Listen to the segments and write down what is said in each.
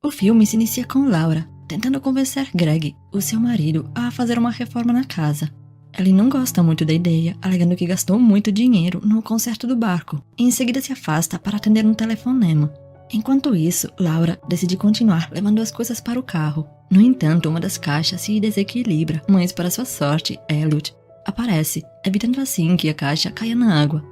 O filme se inicia com Laura tentando convencer Greg, o seu marido, a fazer uma reforma na casa. Ele não gosta muito da ideia, alegando que gastou muito dinheiro no conserto do barco, e em seguida se afasta para atender um telefonema. Enquanto isso, Laura decide continuar levando as coisas para o carro. No entanto, uma das caixas se desequilibra, mas para sua sorte, Elliot aparece, evitando assim que a caixa caia na água.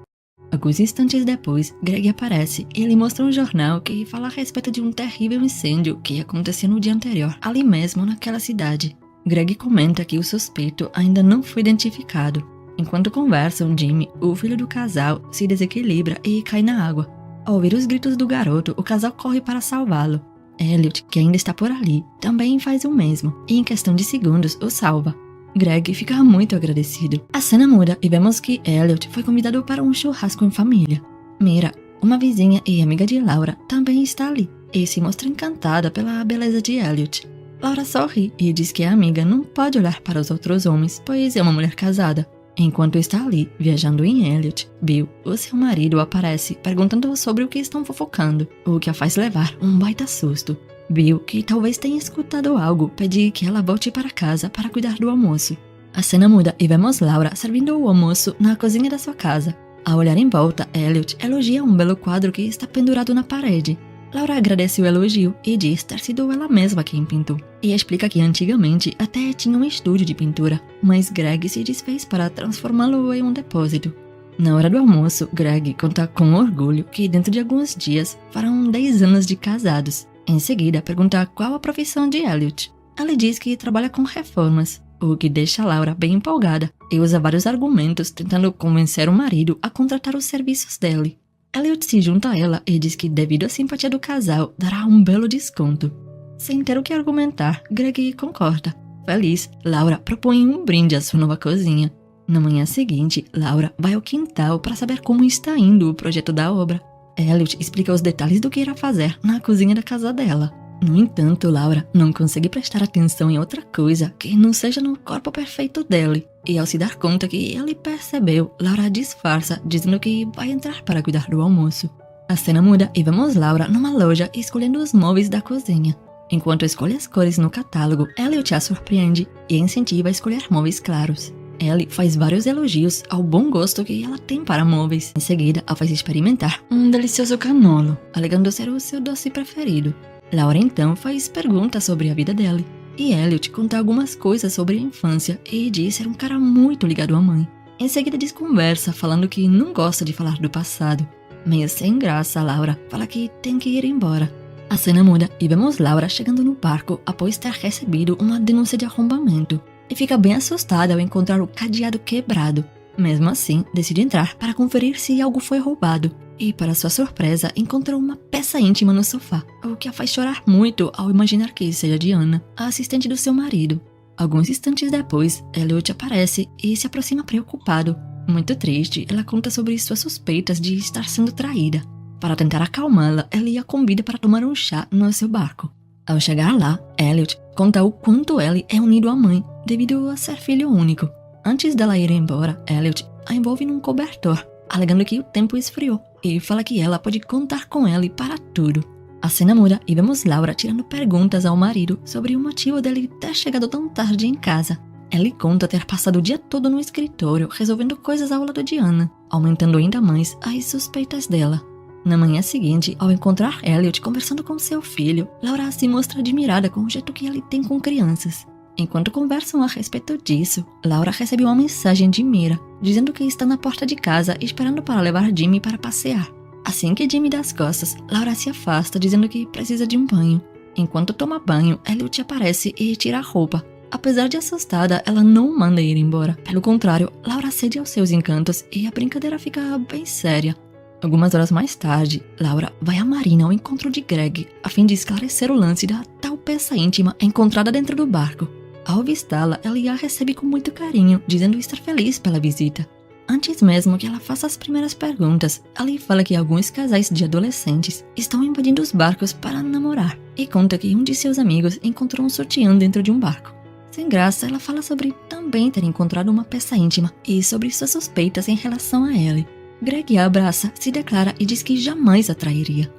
Alguns instantes depois, Greg aparece e ele mostra um jornal que fala a respeito de um terrível incêndio que aconteceu no dia anterior, ali mesmo naquela cidade. Greg comenta que o suspeito ainda não foi identificado. Enquanto conversam, Jimmy, o filho do casal, se desequilibra e cai na água. Ao ouvir os gritos do garoto, o casal corre para salvá-lo. Elliot, que ainda está por ali, também faz o mesmo, e em questão de segundos o salva. Greg fica muito agradecido. A cena muda e vemos que Elliot foi convidado para um churrasco em família. Mira, uma vizinha e amiga de Laura, também está ali e se mostra encantada pela beleza de Elliot. Laura sorri e diz que a amiga não pode olhar para os outros homens, pois é uma mulher casada. Enquanto está ali, viajando em Elliot, Bill, o seu marido, aparece perguntando sobre o que estão fofocando, o que a faz levar um baita susto. Bill, que talvez tenha escutado algo, pede que ela volte para casa para cuidar do almoço. A cena muda e vemos Laura servindo o almoço na cozinha da sua casa. Ao olhar em volta, Elliot elogia um belo quadro que está pendurado na parede. Laura agradece o elogio e diz ter sido ela mesma quem pintou, e explica que antigamente até tinha um estúdio de pintura, mas Greg se desfez para transformá-lo em um depósito. Na hora do almoço, Greg conta com orgulho que dentro de alguns dias farão 10 anos de casados. Em seguida, pergunta qual a profissão de Elliot. Ela diz que trabalha com reformas, o que deixa Laura bem empolgada e usa vários argumentos tentando convencer o marido a contratar os serviços dele. Elliot se junta a ela e diz que, devido à simpatia do casal, dará um belo desconto. Sem ter o que argumentar, Greg concorda. Feliz, Laura propõe um brinde à sua nova cozinha. Na manhã seguinte, Laura vai ao quintal para saber como está indo o projeto da obra. Elliot explica os detalhes do que irá fazer na cozinha da casa dela. No entanto, Laura não consegue prestar atenção em outra coisa que não seja no corpo perfeito dele. E ao se dar conta que ele percebeu, Laura disfarça, dizendo que vai entrar para cuidar do almoço. A cena muda e vemos Laura numa loja escolhendo os móveis da cozinha. Enquanto escolhe as cores no catálogo, Elliot a surpreende e incentiva a escolher móveis claros. Ellie faz vários elogios ao bom gosto que ela tem para móveis. Em seguida, a faz experimentar um delicioso canolo, alegando ser o seu doce preferido. Laura então faz perguntas sobre a vida dele, e Elliot conta algumas coisas sobre a infância e diz ser um cara muito ligado à mãe. Em seguida desconversa, falando que não gosta de falar do passado. Meio sem graça, Laura fala que tem que ir embora. A cena muda e vemos Laura chegando no barco após ter recebido uma denúncia de arrombamento. E fica bem assustada ao encontrar o cadeado quebrado. Mesmo assim, decide entrar para conferir se algo foi roubado. E, para sua surpresa, encontra uma peça íntima no sofá, o que a faz chorar muito ao imaginar que seja Diana, a assistente do seu marido. Alguns instantes depois, Elliot aparece e se aproxima preocupado. Muito triste, ela conta sobre suas suspeitas de estar sendo traída. Para tentar acalmá-la, ele a convida para tomar um chá no seu barco. Ao chegar lá, Elliot conta o quanto ele é unido à mãe, devido a ser filho único. Antes dela ir embora, Elliot a envolve num cobertor, alegando que o tempo esfriou, e fala que ela pode contar com ele para tudo. A cena muda e vemos Laura tirando perguntas ao marido sobre o motivo dele ter chegado tão tarde em casa. Ele conta ter passado o dia todo no escritório resolvendo coisas ao lado de Anna, aumentando ainda mais as suspeitas dela. Na manhã seguinte, ao encontrar Elliot conversando com seu filho, Laura se mostra admirada com o jeito que ele tem com crianças. Enquanto conversam a respeito disso, Laura recebe uma mensagem de Mira, dizendo que está na porta de casa esperando para levar Jimmy para passear. Assim que Jimmy dá as costas, Laura se afasta dizendo que precisa de um banho. Enquanto toma banho, Elliot aparece e tira a roupa. Apesar de assustada, ela não manda ir embora. Pelo contrário, Laura cede aos seus encantos e a brincadeira fica bem séria. Algumas horas mais tarde, Laura vai à marina ao encontro de Greg, a fim de esclarecer o lance da tal peça íntima encontrada dentro do barco. Ao avistá-la, ele a recebe com muito carinho, dizendo estar feliz pela visita. Antes mesmo que ela faça as primeiras perguntas, ele fala que alguns casais de adolescentes estão invadindo os barcos para namorar, e conta que um de seus amigos encontrou um sutiã dentro de um barco. Sem graça, ela fala sobre também ter encontrado uma peça íntima e sobre suas suspeitas em relação a ele. Greg a abraça, se declara e diz que jamais a trairia.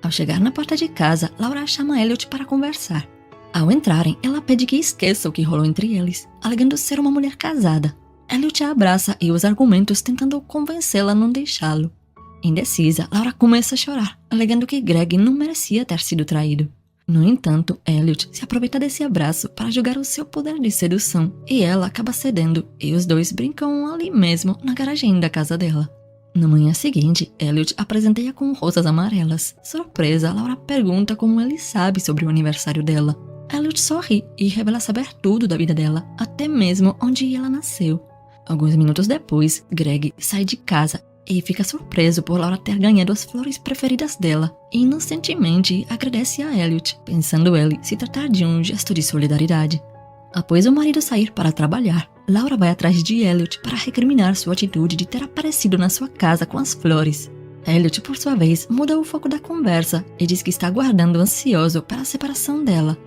Ao chegar na porta de casa, Laura chama Elliot para conversar. Ao entrarem, ela pede que esqueça o que rolou entre eles, alegando ser uma mulher casada. Elliot a abraça e usa argumentos tentando convencê-la a não deixá-lo. Indecisa, Laura começa a chorar, alegando que Greg não merecia ter sido traído. No entanto, Elliot se aproveita desse abraço para jogar o seu poder de sedução e ela acaba cedendo e os dois brincam ali mesmo na garagem da casa dela. Na manhã seguinte, Elliot a presenteia com rosas amarelas. Surpresa, Laura pergunta como ele sabe sobre o aniversário dela. Elliot sorri e revela saber tudo da vida dela, até mesmo onde ela nasceu. Alguns minutos depois, Greg sai de casa e fica surpreso por Laura ter ganhado as flores preferidas dela e inocentemente agradece a Elliot, pensando ele se tratar de um gesto de solidariedade. Após o marido sair para trabalhar, Laura vai atrás de Elliot para recriminar sua atitude de ter aparecido na sua casa com as flores. Elliot, por sua vez, muda o foco da conversa e diz que está aguardando ansioso para a separação dela.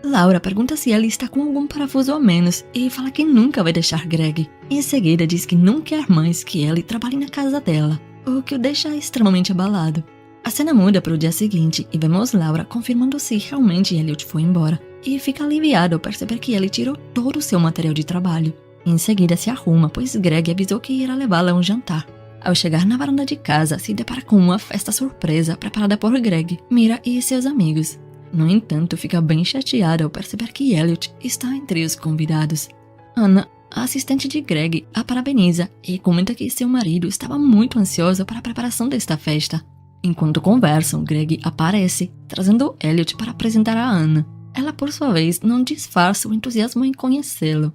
Laura pergunta se ele está com algum parafuso a menos e fala que nunca vai deixar Greg. Em seguida diz que não quer mais que ele trabalhe na casa dela, o que o deixa extremamente abalado. A cena muda para o dia seguinte e vemos Laura confirmando se realmente Elliot foi embora e fica aliviada ao perceber que ele tirou todo o seu material de trabalho. Em seguida se arruma, pois Greg avisou que irá levá-la a um jantar. Ao chegar na varanda de casa, se depara com uma festa surpresa preparada por Greg, Mira e seus amigos. No entanto, fica bem chateada ao perceber que Elliot está entre os convidados. Anna, a assistente de Greg, a parabeniza e comenta que seu marido estava muito ansioso para a preparação desta festa. Enquanto conversam, Greg aparece, trazendo Elliot para apresentar a Anna. Ela, por sua vez, não disfarça o entusiasmo em conhecê-lo.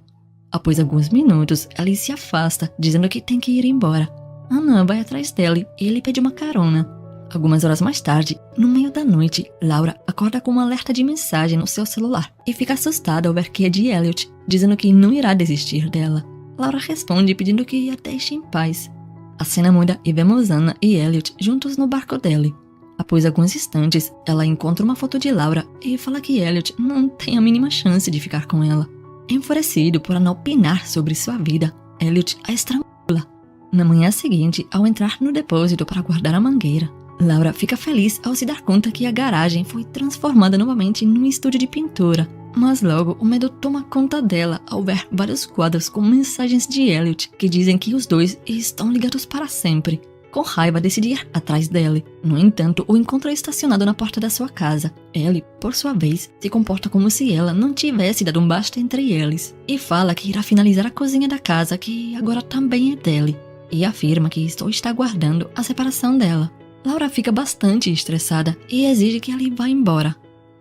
Após alguns minutos, ele se afasta, dizendo que tem que ir embora. Anna vai atrás dele e ele pede uma carona. Algumas horas mais tarde, no meio da noite, Laura acorda com um alerta de mensagem no seu celular e fica assustada ao ver que é de Elliot, dizendo que não irá desistir dela. Laura responde pedindo que a deixe em paz. A cena muda e vemos Anna e Elliot juntos no barco dele. Após alguns instantes, ela encontra uma foto de Laura e fala que Elliot não tem a mínima chance de ficar com ela. Enfurecido por não opinar sobre sua vida, Elliot a estrangula. Na manhã seguinte, ao entrar no depósito para guardar a mangueira, Laura fica feliz ao se dar conta que a garagem foi transformada novamente num estúdio de pintura. Mas logo o medo toma conta dela ao ver vários quadros com mensagens de Elliot que dizem que os dois estão ligados para sempre. Com raiva, decide ir atrás dele. No entanto, o encontra estacionado na porta da sua casa. Ele, por sua vez, se comporta como se ela não tivesse dado um basta entre eles e fala que irá finalizar a cozinha da casa, que agora também é dele, e afirma que só está aguardando a separação dela. Laura fica bastante estressada e exige que ele vá embora.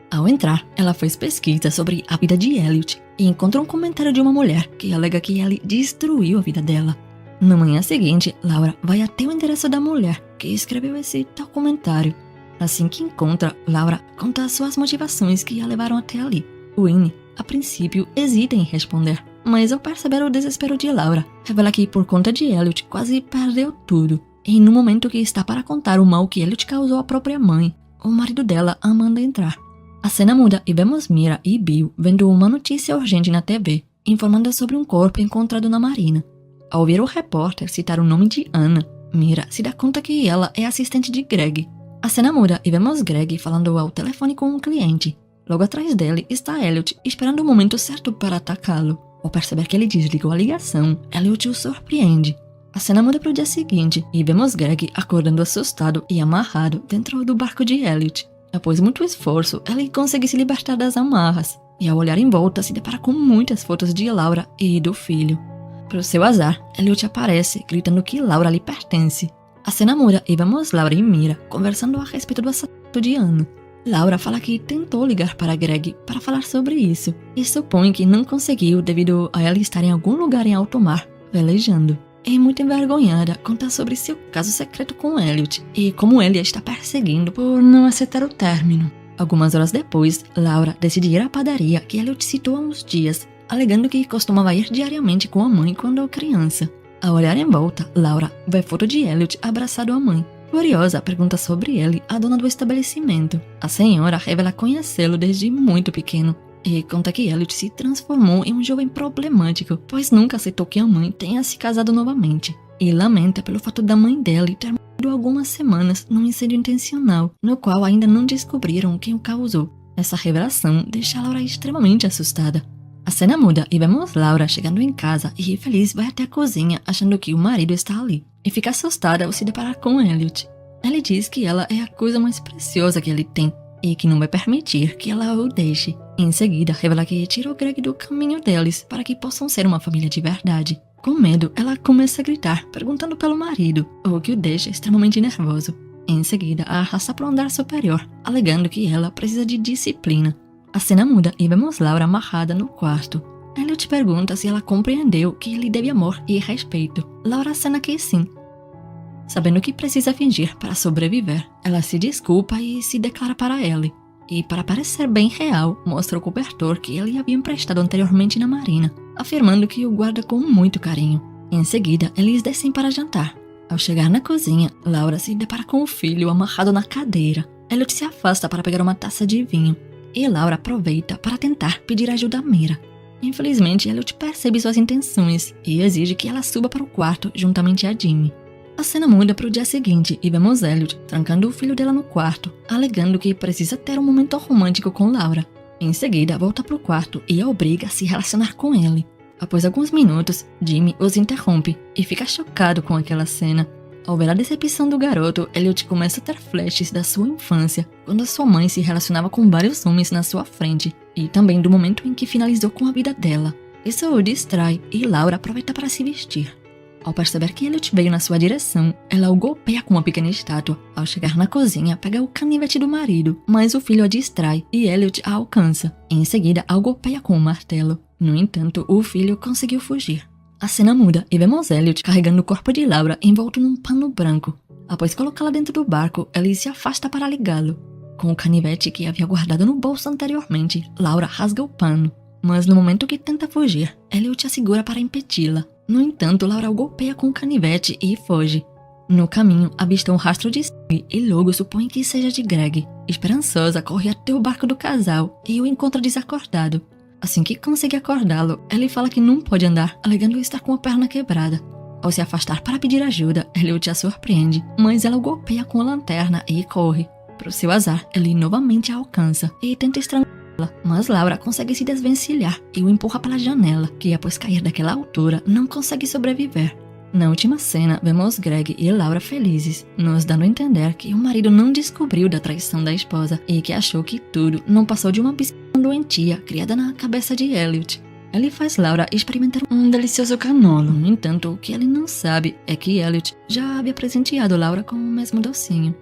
Ao entrar, ela faz pesquisa sobre a vida de Elliot e encontra um comentário de uma mulher que alega que ele destruiu a vida dela. Na manhã seguinte, Laura vai até o endereço da mulher que escreveu esse tal comentário. Assim que encontra, Laura conta suas motivações que a levaram até ali. Winnie, a princípio, hesita em responder, mas ao perceber o desespero de Laura, revela que por conta de Elliot quase perdeu tudo. E no momento que está para contar o mal que Elliot causou à própria mãe, o marido dela a manda entrar. A cena muda e vemos Mira e Bill vendo uma notícia urgente na TV, informando sobre um corpo encontrado na marina. Ao ouvir o repórter citar o nome de Anna, Mira se dá conta que ela é assistente de Greg. A cena muda e vemos Greg falando ao telefone com um cliente. Logo atrás dele está Elliot esperando o momento certo para atacá-lo. Ao perceber que ele desligou a ligação, Elliot o surpreende. A cena muda para o dia seguinte e vemos Greg acordando assustado e amarrado dentro do barco de Elliot. Após muito esforço, ele consegue se libertar das amarras e ao olhar em volta se depara com muitas fotos de Laura e do filho. Para o seu azar, Elliot aparece gritando que Laura lhe pertence. A cena muda e vemos Laura e Mira conversando a respeito do assassinato de Anna. Laura fala que tentou ligar para Greg para falar sobre isso e supõe que não conseguiu devido a ela estar em algum lugar em alto mar, velejando. E muito envergonhada, conta sobre seu caso secreto com Elliot e como ele a está perseguindo por não aceitar o término. Algumas horas depois, Laura decide ir à padaria que Elliot citou há uns dias, alegando que costumava ir diariamente com a mãe quando criança. Ao olhar em volta, Laura vê foto de Elliot abraçado à mãe. Curiosa, pergunta sobre ele à dona do estabelecimento. A senhora revela conhecê-lo desde muito pequeno e conta que Elliot se transformou em um jovem problemático, pois nunca aceitou que a mãe tenha se casado novamente, e lamenta pelo fato da mãe dele ter algumas semanas num incêndio intencional, no qual ainda não descobriram quem o causou. Essa revelação deixa Laura extremamente assustada. A cena muda e vemos Laura chegando em casa e feliz vai até a cozinha achando que o marido está ali. E fica assustada ao se deparar com Elliot. Ele diz que ela é a coisa mais preciosa que ele tem e que não vai permitir que ela o deixe. Em seguida, revela que tirou Greg do caminho deles para que possam ser uma família de verdade. Com medo, ela começa a gritar, perguntando pelo marido, o que o deixa extremamente nervoso. Em seguida, a arrasta para o andar superior, alegando que ela precisa de disciplina. A cena muda e vemos Laura amarrada no quarto. Elliot pergunta se ela compreendeu que ele deve amor e respeito. Laura acena que sim. Sabendo que precisa fingir para sobreviver, ela se desculpa e se declara para ele. E, para parecer bem real, mostra o cobertor que ele havia emprestado anteriormente na marina, afirmando que o guarda com muito carinho. Em seguida, eles descem para jantar. Ao chegar na cozinha, Laura se depara com o filho amarrado na cadeira. Elliot se afasta para pegar uma taça de vinho, e Laura aproveita para tentar pedir ajuda a Mira. Infelizmente, Elliot percebe suas intenções e exige que ela suba para o quarto juntamente a Jimmy. A cena muda para o dia seguinte e vemos Elliot trancando o filho dela no quarto, alegando que precisa ter um momento romântico com Laura. Em seguida, volta para o quarto e a obriga a se relacionar com ele. Após alguns minutos, Jimmy os interrompe e fica chocado com aquela cena. Ao ver a decepção do garoto, Elliot começa a ter flashes da sua infância, quando a sua mãe se relacionava com vários homens na sua frente, e também do momento em que finalizou com a vida dela. Isso o distrai e Laura aproveita para se vestir. Ao perceber que Elliot veio na sua direção, ela o golpeia com uma pequena estátua. Ao chegar na cozinha, pega o canivete do marido, mas o filho a distrai e Elliot a alcança. Em seguida, a golpeia com um martelo. No entanto, o filho conseguiu fugir. A cena muda e vemos Elliot carregando o corpo de Laura envolto num pano branco. Após colocá-la dentro do barco, ele se afasta para ligá-lo. Com o canivete que havia guardado no bolso anteriormente, Laura rasga o pano. Mas no momento que tenta fugir, Elliot a segura para impedi-la. No entanto, Laura o golpeia com o canivete e foge. No caminho, avista um rastro de sangue e logo supõe que seja de Greg. Esperançosa, corre até o barco do casal e o encontra desacordado. Assim que consegue acordá-lo, ele fala que não pode andar, alegando estar com a perna quebrada. Ao se afastar para pedir ajuda, Elliot a surpreende, mas ela o golpeia com a lanterna e corre. Para o seu azar, ele novamente a alcança e tenta estrangulá-la, mas Laura consegue se desvencilhar e o empurra pela janela, que após cair daquela altura, não consegue sobreviver. Na última cena, vemos Greg e Laura felizes, nos dando a entender que o marido não descobriu da traição da esposa e que achou que tudo não passou de uma psicose doentia criada na cabeça de Elliot. Ele faz Laura experimentar um delicioso canolo. No entanto, o que ele não sabe é que Elliot já havia presenteado Laura com o mesmo docinho.